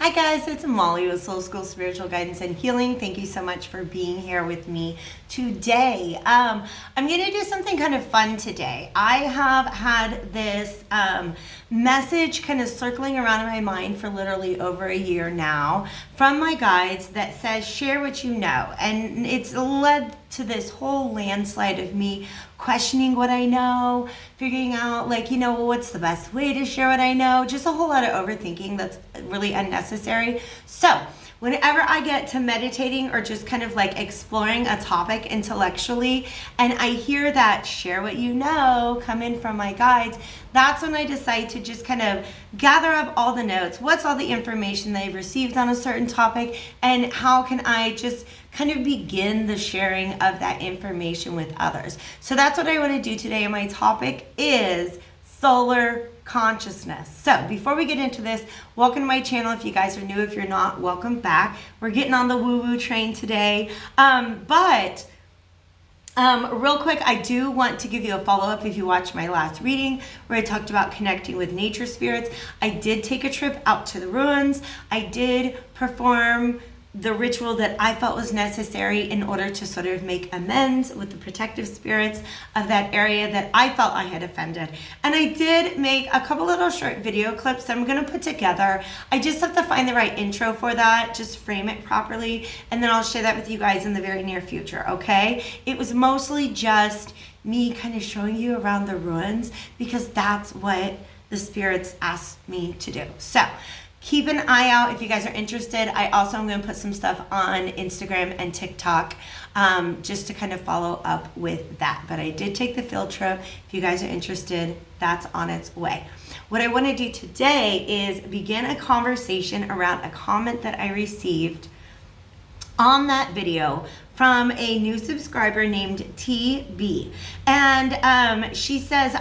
Hi guys, it's Molly with Soul School Spiritual Guidance and Healing. Thank you so much for being here with me today. I'm going to do something kind of fun today. I have had this message kind of circling around in my mind for literally over a year now from my guides that says share what you know. And it's led to this whole landslide of me questioning what I know, figuring out what's the best way to share what I know, just a whole lot of overthinking that's really unnecessary. So whenever I get to meditating or just kind of like exploring a topic intellectually and I hear that share what you know come in from my guides, that's when I decide to just kind of gather up all the notes. What's all the information they've received on a certain topic, and how can I just kind of begin the sharing of that information with others. So that's what I want to do today, and my topic is solar consciousness. So before we get into this, welcome to my channel. If you guys are new, if you're not, welcome back. We're getting on the woo-woo train today. Real quick, I do want to give you a follow-up if you watched my last reading where I talked about connecting with nature spirits. I did take a trip out to the ruins. I did perform the ritual that I felt was necessary in order to sort of make amends with the protective spirits of that area that I felt I had offended. And I did make a couple little short video clips that I'm going to put together. I just have to find the right intro for that, just frame it properly, and then I'll share that with you guys in the very near future, okay? It was mostly just me kind of showing you around the ruins because that's what the spirits asked me to do. So keep an eye out if you guys are interested. I also am going to put some stuff on Instagram and TikTok just to kind of follow up with that. But I did take the field trip. If you guys are interested, that's on its way. What I want to do today is begin a conversation around a comment that I received on that video from a new subscriber named TB. And she says,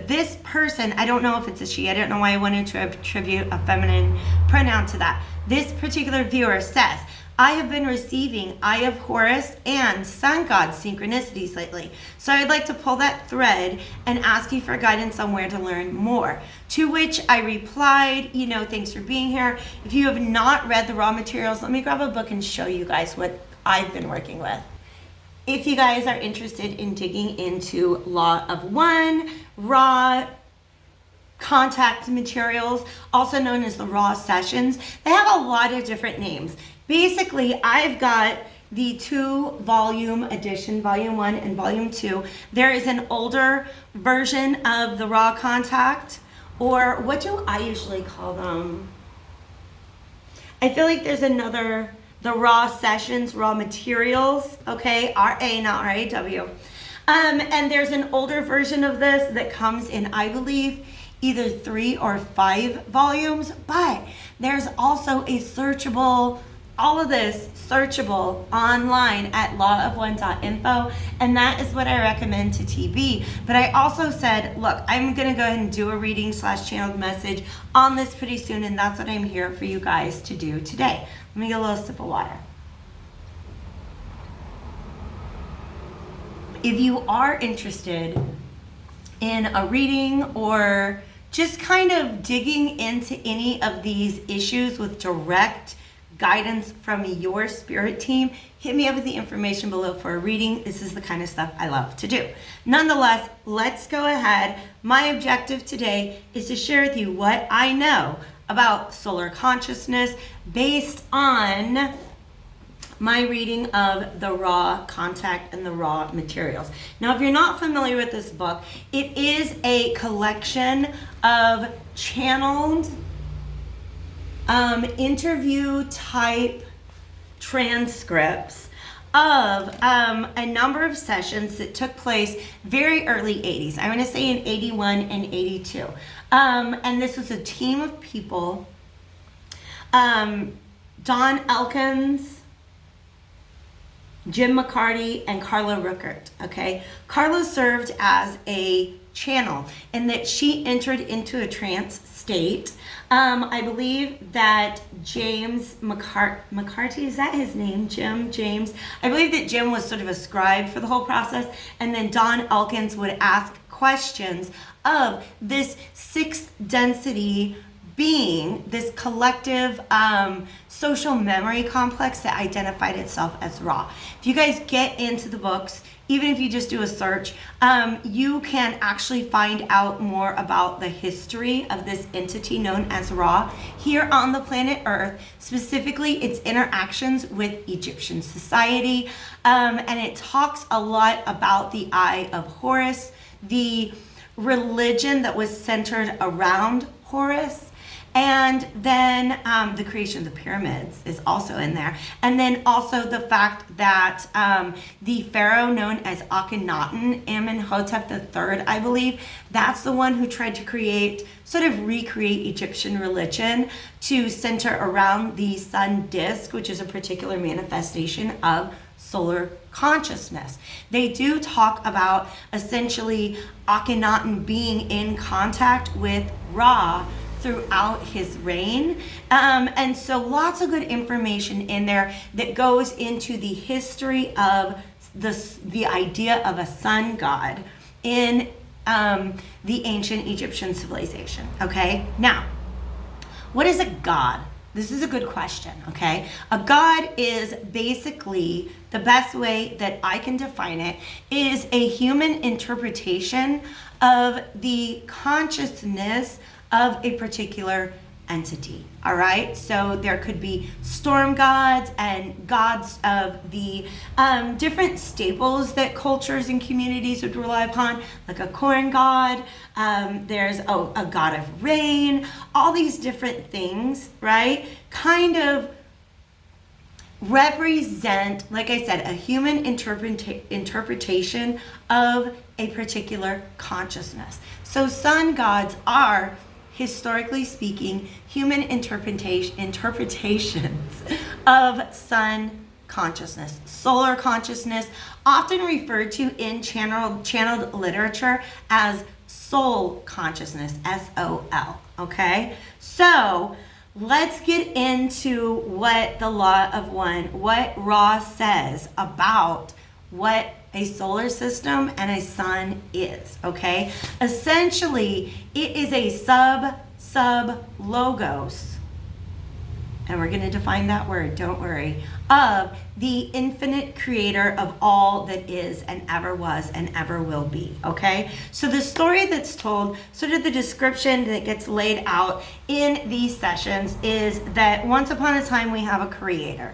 this person, I don't know if it's a she, I don't know why I wanted to attribute a feminine pronoun to that. This particular viewer says, I have been receiving Eye of Horus and Sun God synchronicities lately. So I'd like to pull that thread and ask you for guidance on where to learn more. To which I replied, thanks for being here. If you have not read the raw materials, let me grab a book and show you guys what I've been working with. If you guys are interested in digging into Law of One, raw contact materials, also known as the raw sessions, they have a lot of different names. Basically, I've got the 2-volume edition, volume 1 and volume 2. There is an older version of the raw contact, or what do I usually call them? I feel like there's another, the raw sessions, raw materials, okay, RA, not RAW. And there's an older version of this that comes in, I believe, either 3 or 5 volumes, but there's also a searchable, all of this searchable online at lawofone.info, and that is what I recommend to TB. But I also said, look, I'm going to go ahead and do a reading / channeled message on this pretty soon, and that's what I'm here for you guys to do today. Let me get a little sip of water. If you are interested in a reading or just kind of digging into any of these issues with direct guidance from your spirit team, hit me up with the information below for a reading. This is the kind of stuff I love to do. Nonetheless, let's go ahead. My objective today is to share with you what I know about solar consciousness based on my reading of the raw contact and the raw materials. Now, if you're not familiar with this book, it is a collection of channeled interview type transcripts of a number of sessions that took place very early 80s. I want to say in 81 and 82. And this was a team of people. Don Elkins, Jim McCarty, and Carla Ruckert, okay? Carla served as a channel in that she entered into a trance state. I believe that James McCarty, is that his name? James. I believe that Jim was sort of a scribe for the whole process, and then Don Elkins would ask questions of this 6th density being, this collective social memory complex that identified itself as Ra. If you guys get into the books, even if you just do a search, you can actually find out more about the history of this entity known as Ra here on the planet Earth, specifically its interactions with Egyptian society. And it talks a lot about the Eye of Horus, the religion that was centered around Horus. And then the creation of the pyramids is also in there. And then also the fact that the pharaoh known as Akhenaten, Amenhotep III, I believe, that's the one who tried to recreate Egyptian religion to center around the sun disk, which is a particular manifestation of solar consciousness. They do talk about essentially Akhenaten being in contact with Ra throughout his reign. And so lots of good information in there that goes into the history of the idea of a sun god in the ancient Egyptian civilization. Okay, now, what is a god? This is a good question, okay? A god is basically, the best way that I can define it, is a human interpretation of the consciousness of a particular entity, all right? So there could be storm gods and gods of the different staples that cultures and communities would rely upon, like a corn god, there's a god of rain, all these different things, right? Kind of represent, like I said, a human interpretation of a particular consciousness. So sun gods are, historically speaking, human interpretations of sun consciousness, solar consciousness, often referred to in channeled literature as soul consciousness, S-O-L, okay? So let's get into what the Law of One, what Ra says about what a solar system and a sun is, okay? Essentially, it is a sub-logos, and we're gonna define that word, don't worry, of the infinite creator of all that is and ever was and ever will be, okay? So the story that's told, sort of the description that gets laid out in these sessions is that once upon a time we have a creator.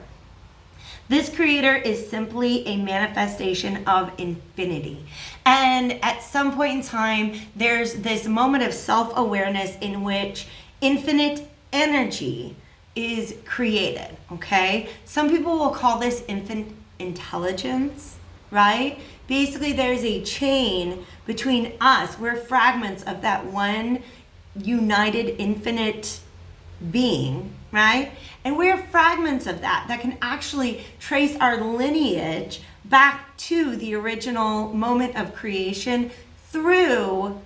This creator is simply a manifestation of infinity. And at some point in time, there's this moment of self-awareness in which infinite energy is created, okay? Some people will call this infinite intelligence, right? Basically, there's a chain between us. We're fragments of that one united infinite being, right? And we're fragments of that can actually trace our lineage back to the original moment of creation through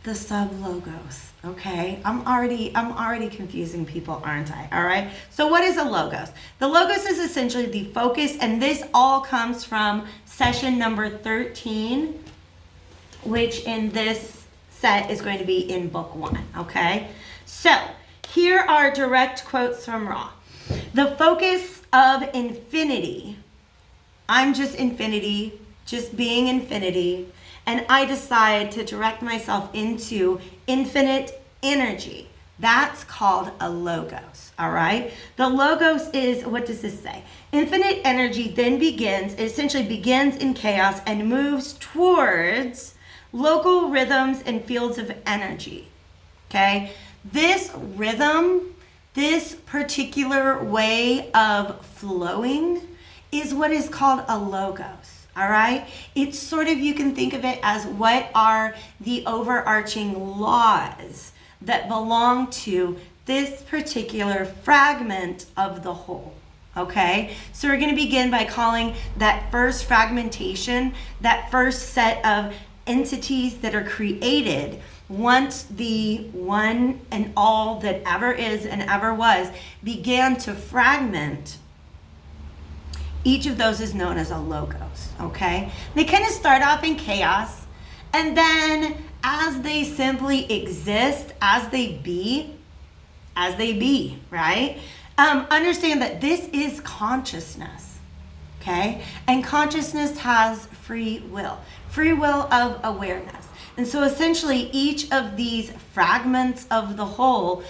the sub-logos, okay? I'm already confusing people, aren't I? All right? So what is a logos? The logos is essentially the focus, and this all comes from session number 13, which in this set is going to be in book 1, okay? So here are direct quotes from Ra. The focus of infinity, I'm just infinity, just being infinity, and I decide to direct myself into infinite energy. That's called a logos, all right? The logos is, what does this say? Infinite energy then essentially begins in chaos and moves towards local rhythms and fields of energy, okay? This rhythm, this particular way of flowing is what is called a logos, all right? It's sort of, you can think of it as what are the overarching laws that belong to this particular fragment of the whole, okay? So we're gonna begin by calling that first fragmentation, that first set of entities that are created once the one and all that ever is and ever was began to fragment. Each of those is known as a logos, okay? They kind of start off in chaos, and then as they simply exist, as they be, right? Understand that this is consciousness, okay? And consciousness has free will of awareness. And so essentially each of these fragments of the whole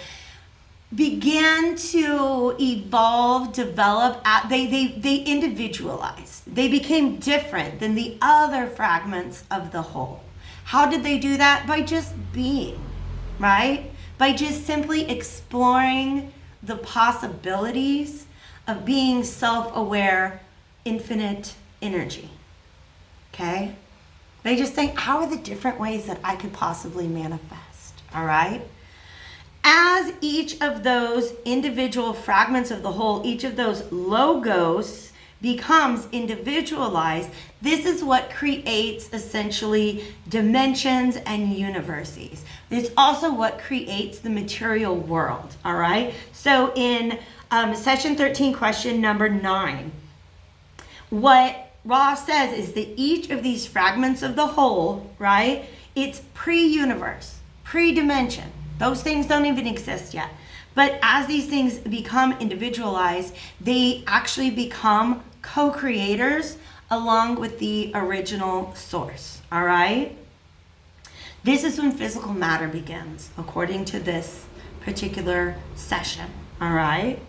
began to evolve, develop, they individualized. They became different than the other fragments of the whole. How did they do that? By just being, right? By just simply exploring the possibilities of being self-aware, infinite energy, okay? They just think, how are the different ways that I could possibly manifest, all right? As each of those individual fragments of the whole, each of those logos becomes individualized, this is what creates essentially dimensions and universes. It's also what creates the material world, all right? So in session 13, question number 9, what Ross says is that each of these fragments of the whole, right, it's pre-universe, pre-dimension. Those things don't even exist yet. But as these things become individualized, they actually become co-creators along with the original source, all right? This is when physical matter begins, according to this particular session, all right?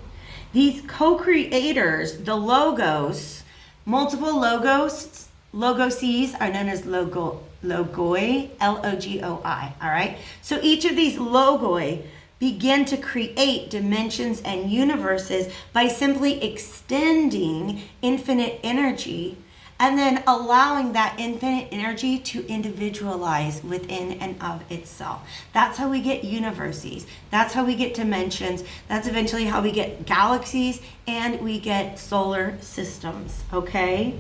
These co-creators, the logos, multiple logoses are known as logoi, L-O-G-O-I, all right? So each of these logoi begin to create dimensions and universes by simply extending infinite energy and then allowing that infinite energy to individualize within and of itself. That's how we get universes. That's how we get dimensions. That's eventually how we get galaxies and we get solar systems, okay?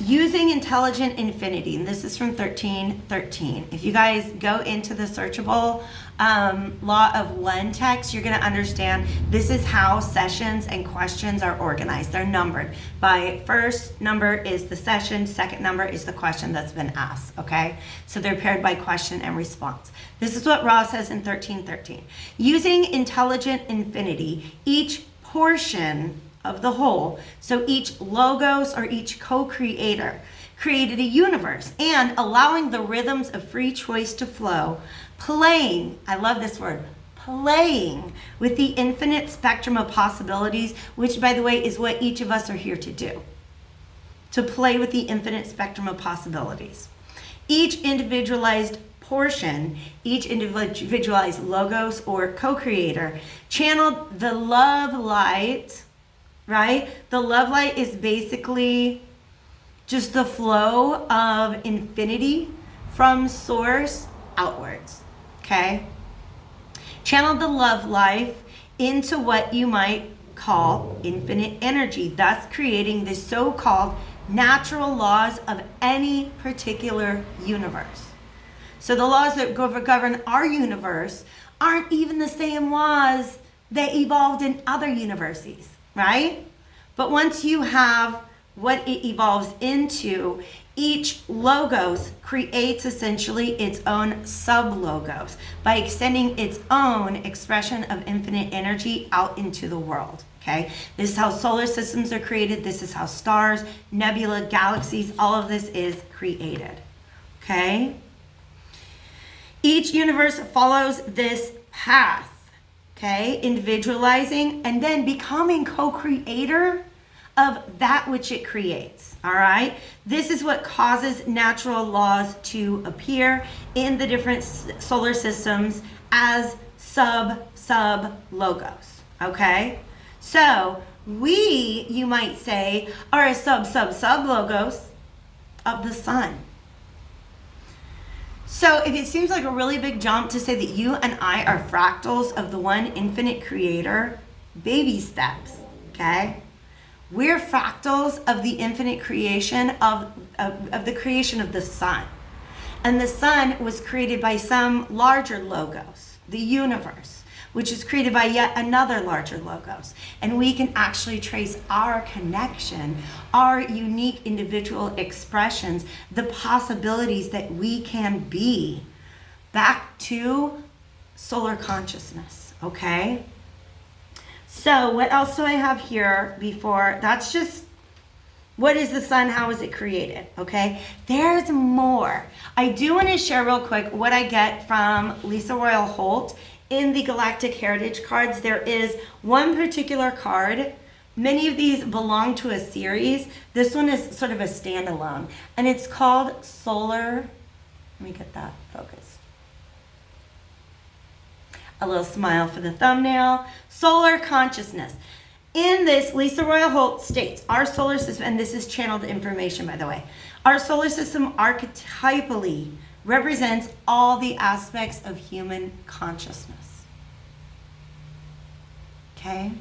Using intelligent infinity, and this is from 13:13. If you guys go into the searchable law of one text, you're going to understand this is how sessions and questions are organized. They're numbered by first number is the session, second number is the question that's been asked, okay? So they're paired by question and response. This is what Ross says in 13:13. Using intelligent infinity, each portion of the whole, so each logos or each co-creator created a universe and allowing the rhythms of free choice to flow, playing, I love this word, playing with the infinite spectrum of possibilities, which by the way is what each of us are here to do, to play with the infinite spectrum of possibilities. Each individualized portion, each individualized logos or co-creator channeled the love light, right? The love light is basically just the flow of infinity from source outwards, okay? Channel the love life into what you might call infinite energy, thus creating the so-called natural laws of any particular universe. So the laws that govern our universe aren't even the same laws that evolved in other universes, right? But once you have what it evolves into, each logos creates essentially its own sub-logos by extending its own expression of infinite energy out into the world, okay? This is how solar systems are created. This is how stars, nebula, galaxies, all of this is created, okay? Each universe follows this path, okay, individualizing and then becoming co-creator of that which it creates, all right? This is what causes natural laws to appear in the different solar systems as sub-logos, okay? So we, you might say, are a sub-logos of the sun. So if it seems like a really big jump to say that you and I are fractals of the one infinite creator, baby steps, okay? We're fractals of the infinite creation of the creation of the sun. And the sun was created by some larger logos, the universe. which is created by yet another larger logos. And we can actually trace our connection, our unique individual expressions, the possibilities that we can be, back to solar consciousness, okay? So what else do I have here before? That's just, what is the sun? How is it created? Okay, there's more. I do want to share real quick what I get from Lisa Royal Holt in the Galactic Heritage cards. There is one particular card. Many of these belong to a series. This one is sort of a standalone, and it's called Solar. Let me get that focused. A little smile for the thumbnail. Solar consciousness. In this, Lisa Royal Holt states, our solar system, and this is channeled information, by the way, our solar system archetypally represents all the aspects of human consciousness. Okay?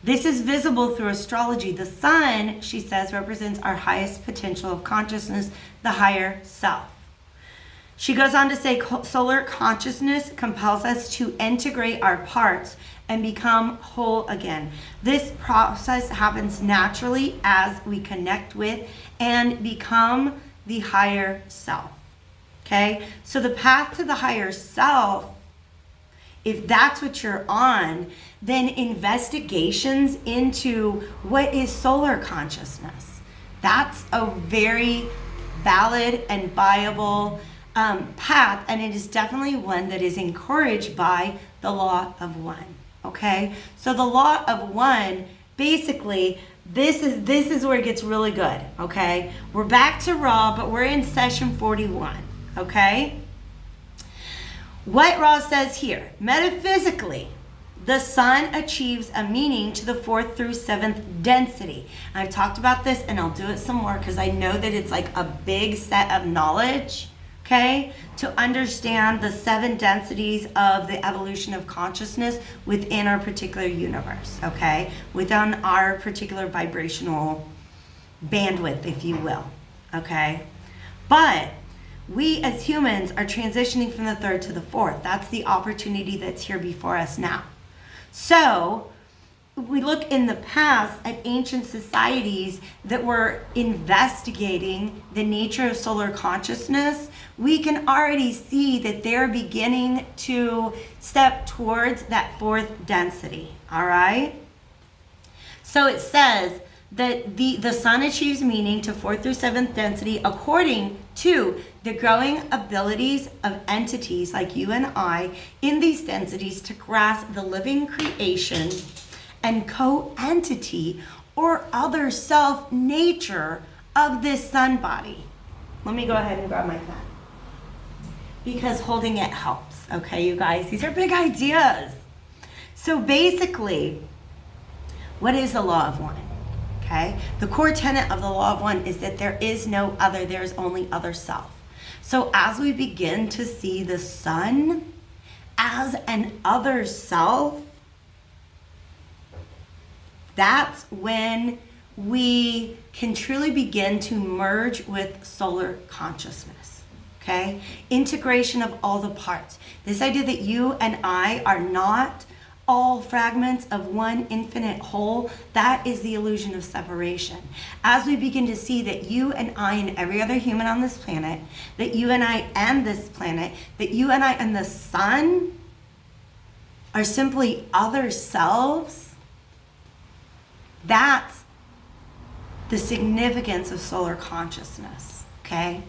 This is visible through astrology. The sun, she says, represents our highest potential of consciousness, the higher self. She goes on to say solar consciousness compels us to integrate our parts and become whole again. This process happens naturally as we connect with and become the higher self. Okay? So the path to the higher self, if that's what you're on, then investigations into what is solar consciousness. That's a very valid and viable path, and it is definitely one that is encouraged by the law of one. Okay, so the law of one, basically, this is where it gets really good. Okay, we're back to Ra, but we're in session 41. Okay, what Ra says here: metaphysically, the sun achieves a meaning to the 4th through 7th density. I've talked about this, and I'll do it some more because I know that it's like a big set of knowledge. Okay, to understand the 7 densities of the evolution of consciousness within our particular universe, okay, within our particular vibrational bandwidth, if you will, okay. But we as humans are transitioning from the 3rd to the 4th. That's the opportunity that's here before us now. So we look in the past at ancient societies that were investigating the nature of solar consciousness. We can already see that they're beginning to step towards that 4th density, all right? So it says that the sun achieves meaning to 4th through 7th density according to the growing abilities of entities like you and I in these densities to grasp the living creation and co-entity or other self-nature of this sun body. Let me go ahead and grab my pen, because holding it helps, okay, you guys? These are big ideas. So basically, what is the law of one? Okay, the core tenet of the law of one is that there is no other, there is only other self. So as we begin to see the sun as an other self, that's when we can truly begin to merge with solar consciousness, okay? Integration of all the parts. This idea that you and I are not all fragments of one infinite whole, that is the illusion of separation. As we begin to see that you and I and every other human on this planet, that you and I and this planet, that you and I and the sun are simply other selves, that's the significance of solar consciousness, okay?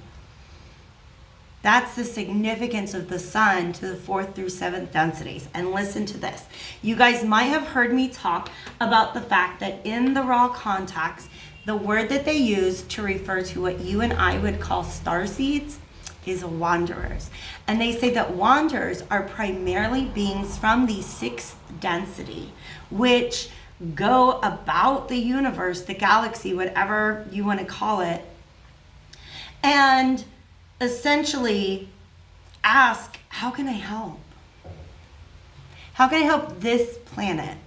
That's the significance of the sun to the 4th through 7th densities. And listen to this. You guys might have heard me talk about the fact that in the raw context, the word that they use to refer to what you and I would call starseeds is wanderers. And they say that wanderers are primarily beings from the 6th density, which go about the universe, the galaxy, whatever you want to call it, and essentially ask, how can I help? How can I help this planet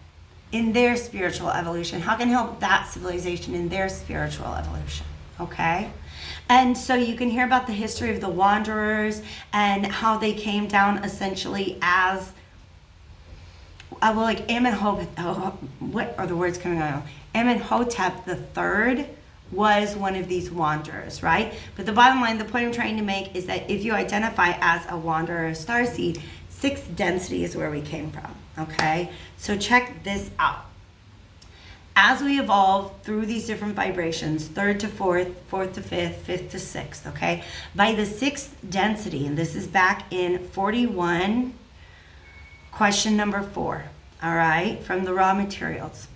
in their spiritual evolution? How can I help that civilization in their spiritual evolution? Okay? And so you can hear about the history of the wanderers and how they came down essentially as, like Amenhotep, what are the words coming out? Amenhotep the third was one of these wanderers, right? But the bottom line, the point I'm trying to make is that if you identify as a wanderer, a starseed, 6th density is where we came from, okay? So check this out. As we evolve through these different vibrations, 3rd to 4th, 4th to 5th, 5th to 6th, okay? By the 6th density, and this is back in 41, question number 4, all right, from the raw materials.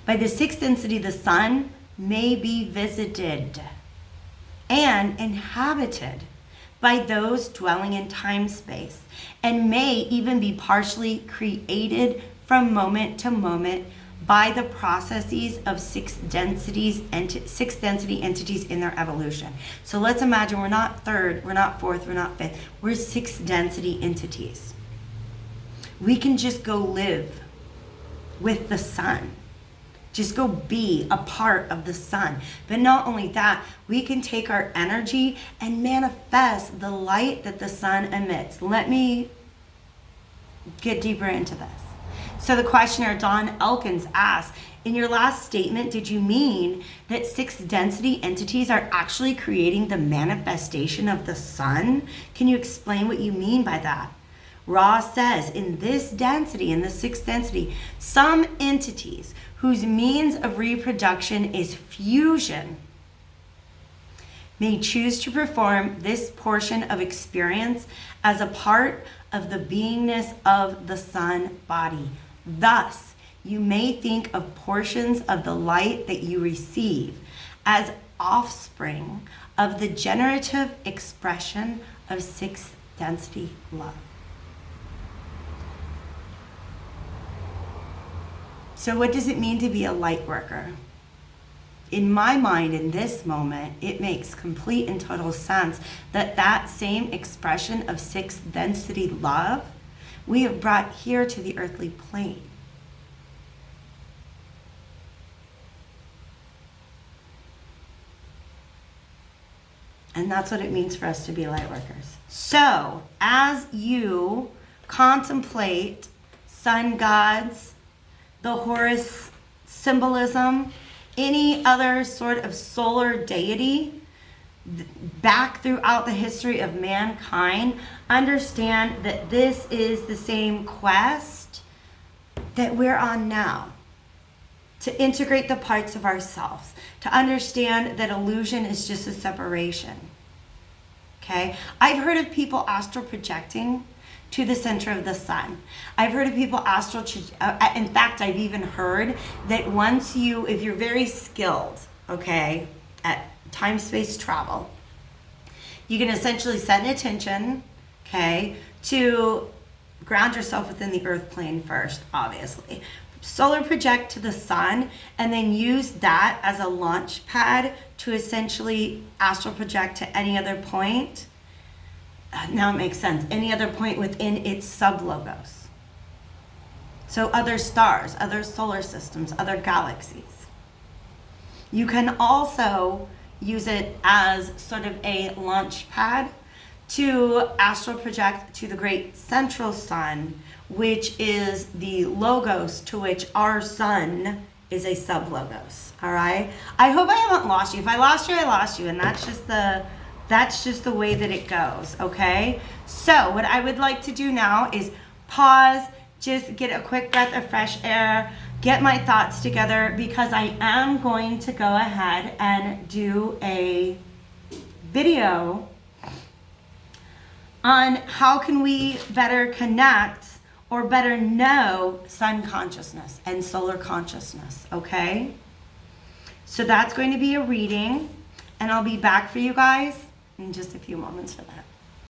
By the 6th density, the sun may be visited and inhabited by those dwelling in time-space, and may even be partially created from moment to moment by the processes of 6th density entities in their evolution. So let's imagine we're not 3rd, we're not 4th, we're not 5th, we're 6th density entities. We can just go live with the sun. Just go be a part of the sun. But not only that, we can take our energy and manifest the light that the sun emits. Let me get deeper into this. So the questioner, Don Elkins, asks, in your last statement, did you mean that 6th density entities are actually creating the manifestation of the sun? Can you explain what you mean by that? Ra says, in this density, in the 6th density, some entities whose means of reproduction is fusion may choose to perform this portion of experience as a part of the beingness of the sun body. Thus, you may think of portions of the light that you receive as offspring of the generative expression of 6th density love. So what does it mean to be a light worker? In my mind, in this moment, it makes complete and total sense that that same expression of 6th density love we have brought here to the earthly plane. And that's what it means for us to be light workers. So, as you contemplate sun gods, the Horus symbolism, any other sort of solar deity back throughout the history of mankind, understand that this is the same quest that we're on now. To integrate the parts of ourselves, to understand that illusion is just a separation. Okay? I've heard of people astral projecting to the center of the sun. I've heard of people in fact, I've even heard that if you're very skilled, okay, at time-space travel, you can essentially set an intention, okay, to ground yourself within the earth plane first, obviously. Solar project to the sun, and then use that as a launch pad to essentially astral project to any other point. Now it makes sense. Any other point within its sub-logos. So other stars, other solar systems, other galaxies. You can also use it as sort of a launch pad to astral project to the great central sun, which is the logos to which our sun is a sub-logos. All right? I hope I haven't lost you. If I lost you, I lost you. And that's just the way that it goes, okay? So what I would like to do now is pause, just get a quick breath of fresh air, get my thoughts together, because I am going to go ahead and do a video on how can we better connect or better know sun consciousness and solar consciousness, okay? So that's going to be a reading, and I'll be back for you guys in just a few moments for that.